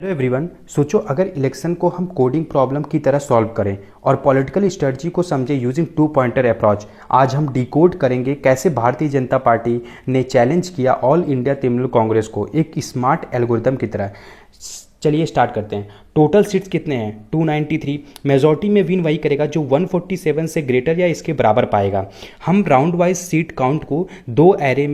Hello everyone. सोचो अगर election को हम कोडिंग प्रॉब्लम की तरह सॉल्व करें और पॉलिटिकल स्ट्रेटजी को समझे यूजिंग टू पॉइंटर अप्रोच। आज हम डिकोड करेंगे कैसे भारतीय जनता पार्टी ने चैलेंज किया ऑल इंडिया तृणमूल कांग्रेस को एक स्मार्ट एल्गोरिदम की तरह। चलिए स्टार्ट करते हैं। टोटल सीट्स कितने हैं? 293। मेजॉरिटी में विन वही करेगा जो 147 से ग्रेटर या इसके बराबर पाएगा। हम राउंड वाइज सीट काउंट को दो एरे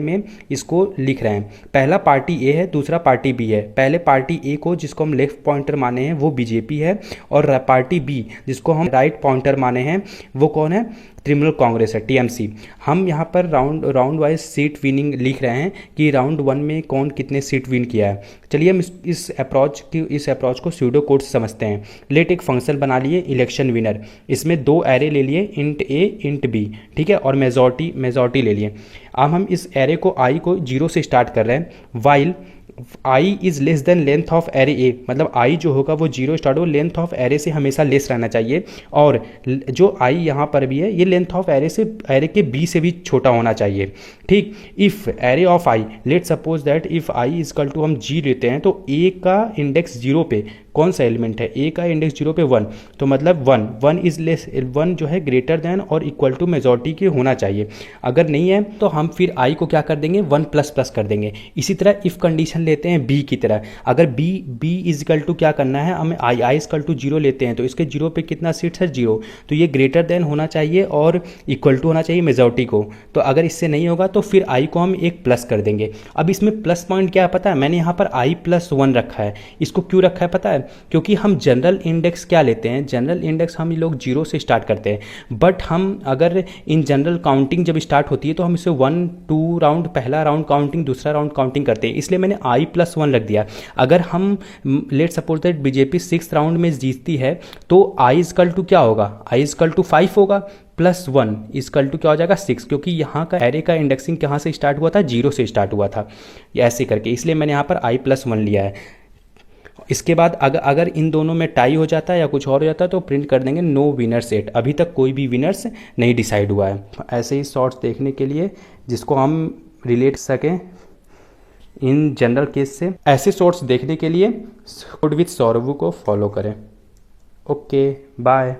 में इसको लिख रहे हैं। पहला पार्टी ए है, दूसरा पार्टी बी है। पहले पार्टी ए को जिसको हम लेफ्ट पॉइंटर माने हैं वो बीजेपी है, और पार्टी बी जिसको हम राइट पॉइंटर माने हैं वो कौन है? तृणमूल कांग्रेस है, टीएमसी। हम यहाँ पर राउंड वाइज सीट विनिंग लिख रहे हैं कि राउंड वन में कौन कितने सीट विन किया है। चलिए हम इस अप्रोच को स्यूडो कोड से समझते हैं। लेट एक फंक्शन बना लिए इलेक्शन विनर, इसमें दो एरे ले लिए इंट ए इंट बी, ठीक है, और मेजॉरिटी ले लिए। अब हम इस एरे को आई को 0 से स्टार्ट कर रहे हैं। While I is less than length of array A, मतलब आई जो होगा वो 0 स्टार्ट हो, लेंथ ऑफ एरे से हमेशा लेस रहना चाहिए। और जो आई यहाँ पर भी है ये लेंथ ऑफ एरे के बी से भी छोटा होना चाहिए, ठीक। If array of i, let suppose that if i is equal to हम जी लेते हैं तो ए का इंडेक्स 0 पे कौन सा एलिमेंट है? ए का इंडेक्स 0 पे 1, तो मतलब 1 इज लेस, 1 जो है ग्रेटर देन और इक्वल टू मेजॉरिटी के होना चाहिए। अगर नहीं है तो हम फिर आई को क्या कर देंगे? 1 प्लस प्लस कर देंगे। इसी तरह इफ कंडीशन लेते हैं बी की तरह। अगर बी इज इक्वल टू क्या करना है हमें? आई इजकल टू 0 लेते हैं तो इसके 0 पे कितना सीट्स है? 0, तो ये ग्रेटर देन होना चाहिए और इक्वल टू होना चाहिए मेजॉरिटी को। तो अगर इससे नहीं होगा तो फिर आई को हम एक प्लस कर देंगे। अब इसमें प्लस पॉइंट क्या है पता है? मैंने यहाँ पर आई प्लस 1 रखा है। इसको क्यों रखा है पता है? क्योंकि हम जनरल इंडेक्स क्या लेते हैं? जनरल इंडेक्स हम लोग 0 से स्टार्ट करते हैं, बट हम अगर इन जनरल काउंटिंग जब स्टार्ट होती है तो हम इसे 1 2 राउंड, पहला राउंड काउंटिंग दूसरा राउंड काउंटिंग करते हैं, इसलिए मैंने आई प्लस 1 रख दिया। अगर हम late suppose that BJP 6th round में जीतती है तो आई इजकल टू क्या होगा? आई इजकल टू 5 होगा, प्लस 1 इजकल टू क्या हो जाएगा? 6, क्योंकि यहाँ का एरे का इंडेक्सिंग कहाँ से स्टार्ट हुआ था? 0 से स्टार्ट हुआ था, ऐसे करके, इसलिए मैंने यहाँ पर आई प्लस 1 लिया है। इसके बाद अगर इन दोनों में टाई हो जाता है या कुछ और हो जाता है तो प्रिंट कर देंगे नो विनर सेट। अभी तक कोई भी विनर्स नहीं डिसाइड हुआ है। ऐसे ही शॉर्ट्स देखने के लिए जिसको हम रिलेट सकें इन जनरल केस से, ऐसे शॉर्ट्स देखने के लिए कोड विद सौरभ को फॉलो करें। Okay bye.